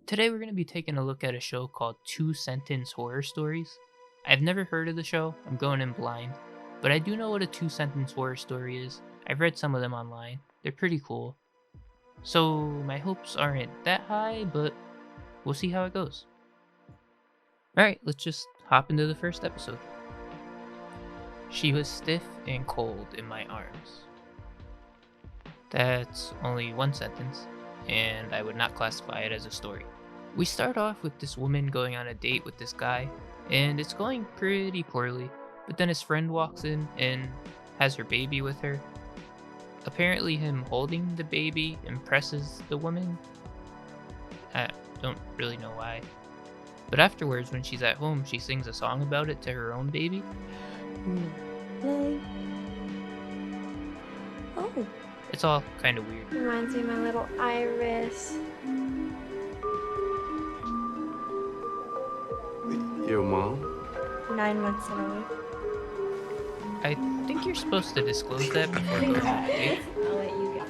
Today we're going to be taking a look at a show called Two-Sentence Horror Stories. I've never heard of the show, I'm going in blind, but I do know what a two-sentence horror story is. I've read some of them online, they're pretty cool. So my hopes aren't that high, but we'll see how it goes. Alright, let's just hop into the first episode. She was stiff and cold in my arms. That's only one sentence, and I would not classify it as a story. We start off with this woman going on a date with this guy, and it's going pretty poorly, but then his friend walks in and has her baby with her. Apparently him holding the baby impresses the woman. I don't really know why. But afterwards, when she's at home, she sings a song about it to her own baby. Lily. Oh. It's all kind of weird. Reminds me of my little Iris. Your mom? 9 months and a week. I think you're supposed to disclose that before going on a date. I'll let you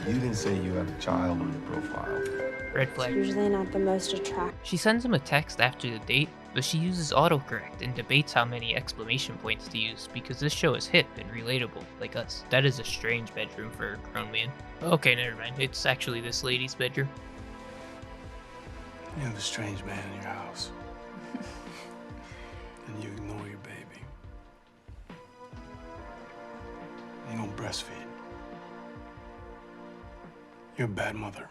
go. You didn't say you had a child on your profile. Red It's flag. usually not the most attractive. She sends him a text after the date, but she uses autocorrect and debates how many exclamation points to use because this show is hip and relatable, like us. That is a strange bedroom for a grown man. Okay, never mind. It's actually this lady's bedroom. You have a strange man in your house. And you ignore your baby. You don't breastfeed. You're a bad mother.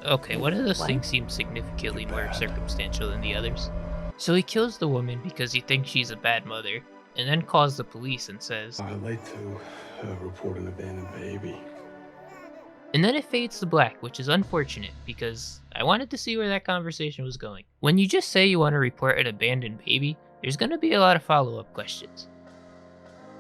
Okay, one of those What? things seems significantly more Bad. circumstantial than the others. So he kills the woman because he thinks she's a bad mother, and then calls the police and says, I'd like to report an abandoned baby. and then it fades to black, which is unfortunate because I wanted to see where that conversation was going. When you just say you want to report an abandoned baby, there's going to be a lot of follow-up questions.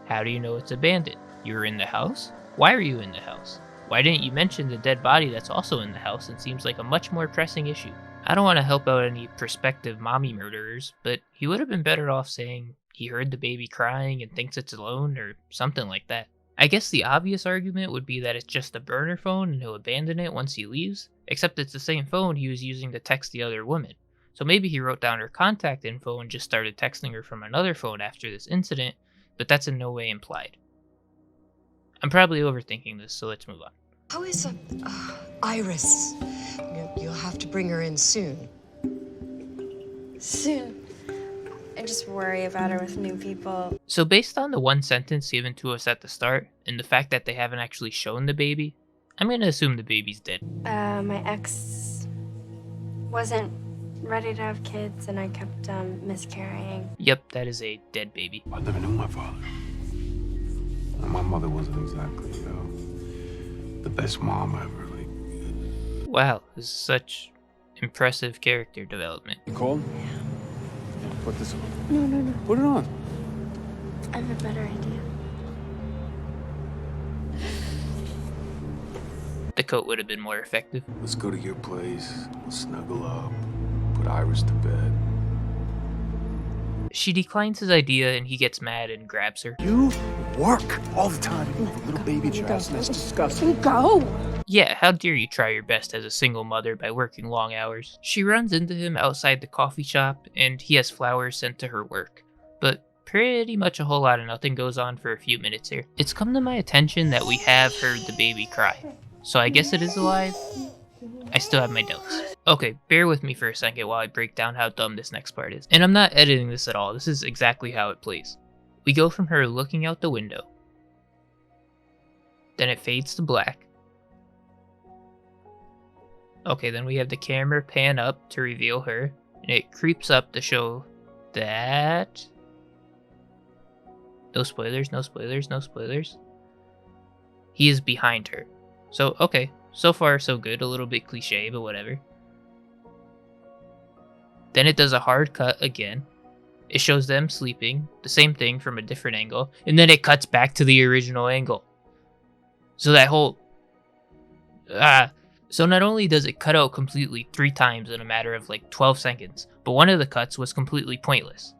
How do you know it's abandoned? You were in the house? Why were you in the house? Why didn't you mention the dead body that's also in the house and seems like a much more pressing issue? I don't want to help out any prospective mommy murderers, but he would have been better off saying he heard the baby crying and thinks it's alone or something like that. I guess the obvious argument would be that it's just a burner phone and he'll abandon it once he leaves, except it's the same phone he was using to text the other woman. So maybe he wrote down her contact info and just started texting her from another phone after this incident, but that's in no way implied. I'm probably overthinking this, so let's move on. How is Iris? You'll have to bring her in soon. Soon. I just worry about her with new people. So based on the one sentence given to us at the start, and the fact that they haven't actually shown the baby, I'm gonna assume the baby's dead. My ex wasn't ready to have kids, and I kept miscarrying. Yep, that is a dead baby. I never knew my father. And my mother wasn't exactly, the best mom ever. Wow, this is such impressive character development. You cold? Yeah. Put this on. No. Put it on. I have a better idea. The coat would have been more effective. Let's go to your place. We'll snuggle up. Put Iris to bed. She declines his idea and he gets mad and grabs her. You work all the time. You have a little baby child. That's disgusting. Go! Yeah, how dare you try your best as a single mother by working long hours. She runs into him outside the coffee shop and he has flowers sent to her work. But pretty much a whole lot of nothing goes on for a few minutes here. It's come to my attention that we have heard the baby cry. So I guess it is alive. I still have my doubts. Okay, bear with me for a second while I break down how dumb this next part is. And I'm not editing this at all, this is exactly how it plays. We go from her looking out the window. Then it fades to black. Okay, then we have the camera pan up to reveal her. And it creeps up to show that... No spoilers, no spoilers, no spoilers. He is behind her. So, okay. So far, so good. A little bit cliche, but whatever. Then it does a hard cut again. It shows them sleeping. The same thing from a different angle. And then it cuts back to the original angle. So that whole... So not only does it cut out completely 3 times in a matter of like 12 seconds, but one of the cuts was completely pointless.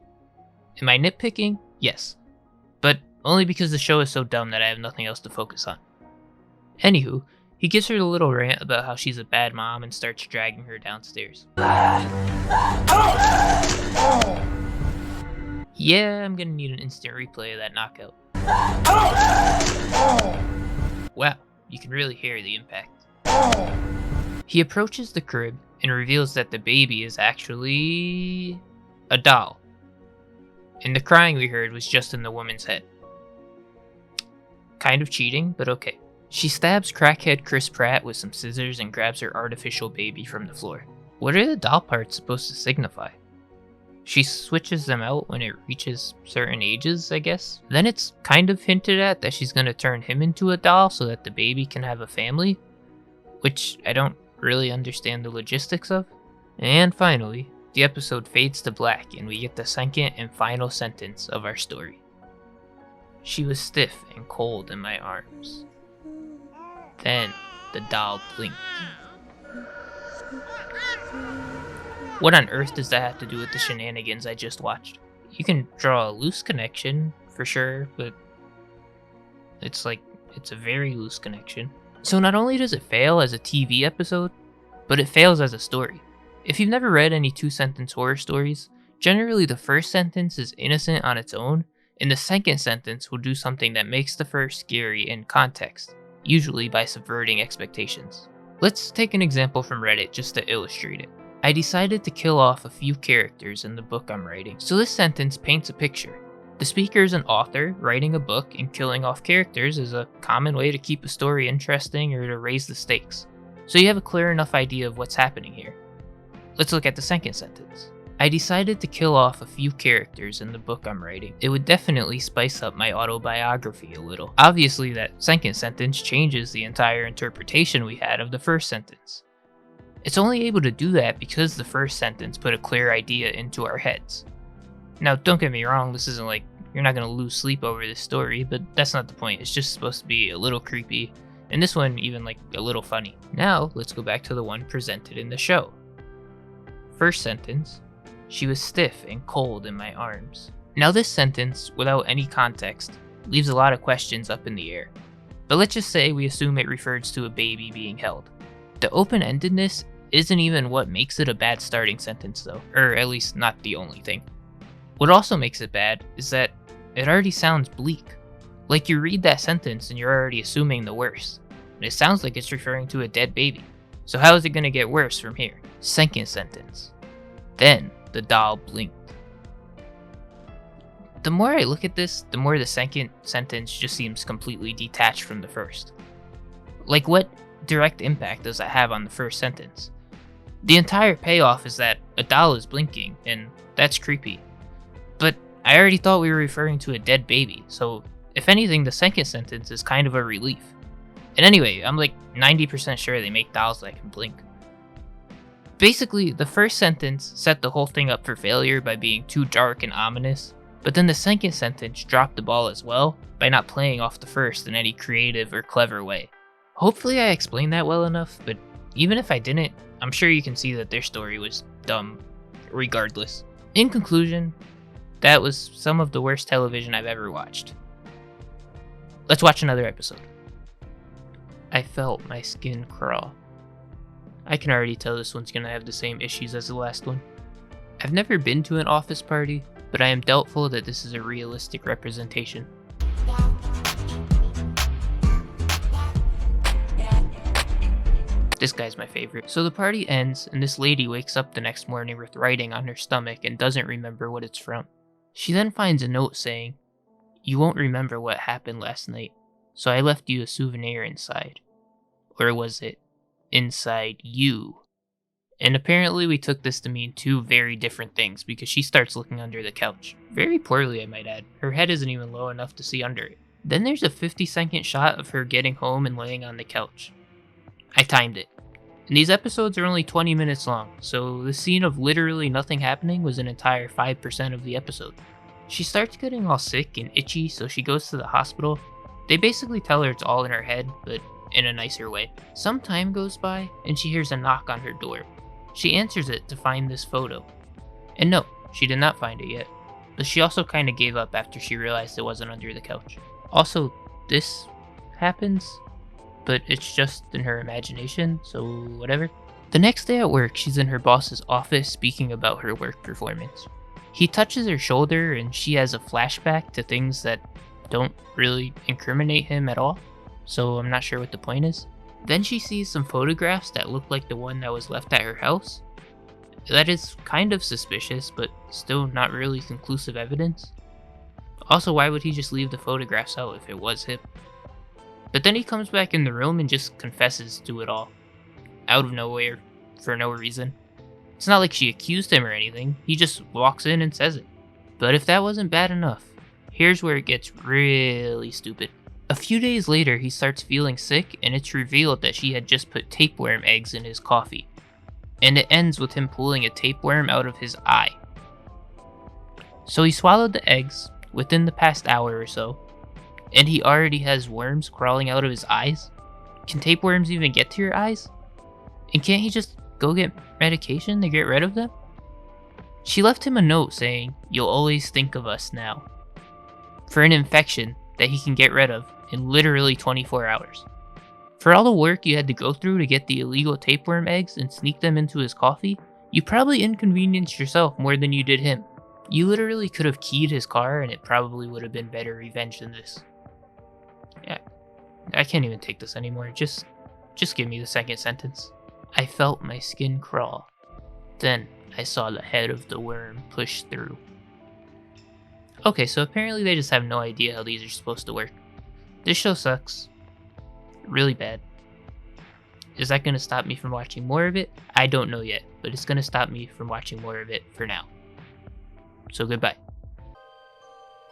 Am I nitpicking? Yes. But only because the show is so dumb that I have nothing else to focus on. Anywho, He gives her a little rant about how she's a bad mom and starts dragging her downstairs. Yeah, I'm gonna need an instant replay of that knockout. Wow, you can really hear the impact. He approaches the crib and reveals that the baby is actually a doll. And the crying we heard was just in the woman's head. Kind of cheating, but okay. She stabs crackhead Chris Pratt with some scissors and grabs her artificial baby from the floor. What are the doll parts supposed to signify? She switches them out when it reaches certain ages, I guess. Then it's kind of hinted at that she's gonna turn him into a doll so that the baby can have a family, which I don't really understand the logistics of. And finally, the episode fades to black and we get the second and final sentence of our story. She was stiff and cold in my arms. Then the doll blinked. What on earth does that have to do with the shenanigans I just watched? You can draw a loose connection, for sure, but it's a very loose connection. So not only does it fail as a TV episode, but it fails as a story. If you've never read any two-sentence horror stories, generally the first sentence is innocent on its own, and the second sentence will do something that makes the first scary in context, usually by subverting expectations. Let's take an example from Reddit just to illustrate it. I decided to kill off a few characters in the book I'm writing, so this sentence paints a picture. The speaker is an author writing a book, and killing off characters is a common way to keep a story interesting or to raise the stakes. So you have a clear enough idea of what's happening here. Let's look at the second sentence. I decided to kill off a few characters in the book I'm writing. It would definitely spice up my autobiography a little. Obviously, that second sentence changes the entire interpretation we had of the first sentence. It's only able to do that because the first sentence put a clear idea into our heads. Now, don't get me wrong, this isn't like you're not going to lose sleep over this story, but that's not the point. It's just supposed to be a little creepy, and this one even like a little funny. Now, let's go back to the one presented in the show. First sentence, she was stiff and cold in my arms. Now this sentence, without any context, leaves a lot of questions up in the air. But let's just say we assume it refers to a baby being held. The open-endedness isn't even what makes it a bad starting sentence though, or at least not the only thing. What also makes it bad is that it already sounds bleak. Like you read that sentence and you're already assuming the worst. And it sounds like it's referring to a dead baby. So how is it going to get worse from here? Second sentence. Then the doll blinked. The more I look at this, the more the second sentence just seems completely detached from the first. Like what direct impact does that have on the first sentence? The entire payoff is that a doll is blinking, and that's creepy. But I already thought we were referring to a dead baby, so if anything, the second sentence is kind of a relief. And anyway, I'm like 90% sure they make dolls that can blink. Basically, the first sentence set the whole thing up for failure by being too dark and ominous, but then the second sentence dropped the ball as well by not playing off the first in any creative or clever way. Hopefully I explained that well enough, but even if I didn't, I'm sure you can see that their story was dumb regardless. In conclusion, that was some of the worst television I've ever watched. Let's watch another episode. I felt my skin crawl. I can already tell this one's gonna have the same issues as the last one. I've never been to an office party, but I am doubtful that this is a realistic representation. This guy's my favorite. So the party ends, and this lady wakes up the next morning with writing on her stomach and doesn't remember what it's from. She then finds a note saying, "You won't remember what happened last night, so I left you a souvenir inside." Or was it, "inside you"? And apparently we took this to mean two very different things because she starts looking under the couch. Very poorly, I might add. Her head isn't even low enough to see under it. Then there's a 50-second shot of her getting home and laying on the couch. I timed it. And these episodes are only 20 minutes long, so the scene of literally nothing happening was an entire 5% of the episode. She starts getting all sick and itchy, so she goes to the hospital. They basically tell her it's all in her head, but in a nicer way. Some time goes by, and she hears a knock on her door. She answers it to find this photo. And no, she did not find it yet, but she also kind of gave up after she realized it wasn't under the couch. Also, this happens. but it's just in her imagination, so whatever. The next day at work, she's in her boss's office speaking about her work performance. He touches her shoulder and she has a flashback to things that don't really incriminate him at all, so I'm not sure what the point is. Then she sees some photographs that look like the one that was left at her house. That is kind of suspicious, but still not really conclusive evidence. Also, why would he just leave the photographs out if it was him? But then he comes back in the room and just confesses to it all. Out of nowhere, for no reason. It's not like she accused him or anything, he just walks in and says it. But if that wasn't bad enough, here's where it gets really stupid. A few days later, he starts feeling sick and it's revealed that she had just put tapeworm eggs in his coffee. And it ends with him pulling a tapeworm out of his eye. So he swallowed the eggs within the past hour or so, and he already has worms crawling out of his eyes? Can tapeworms even get to your eyes? And can't he just go get medication to get rid of them? She left him a note saying, "You'll always think of us now," for an infection that he can get rid of in literally 24 hours. For all the work you had to go through to get the illegal tapeworm eggs and sneak them into his coffee, you probably inconvenienced yourself more than you did him. You literally could have keyed his car and it probably would have been better revenge than this. Yeah, I can't even take this anymore. Just give me the second sentence. I felt my skin crawl. Then I saw the head of the worm push through. Okay, so apparently they just have no idea how these are supposed to work. This show sucks. Really bad. Is that going to stop me from watching more of it? I don't know yet, but it's going to stop me from watching more of it for now. So goodbye.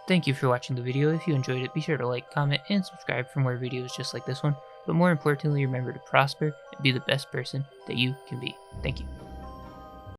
Thank you for watching the video. If you enjoyed it, be sure to like, comment, and subscribe for more videos just like this one. But more importantly, remember to prosper and be the best person that you can be. Thank you.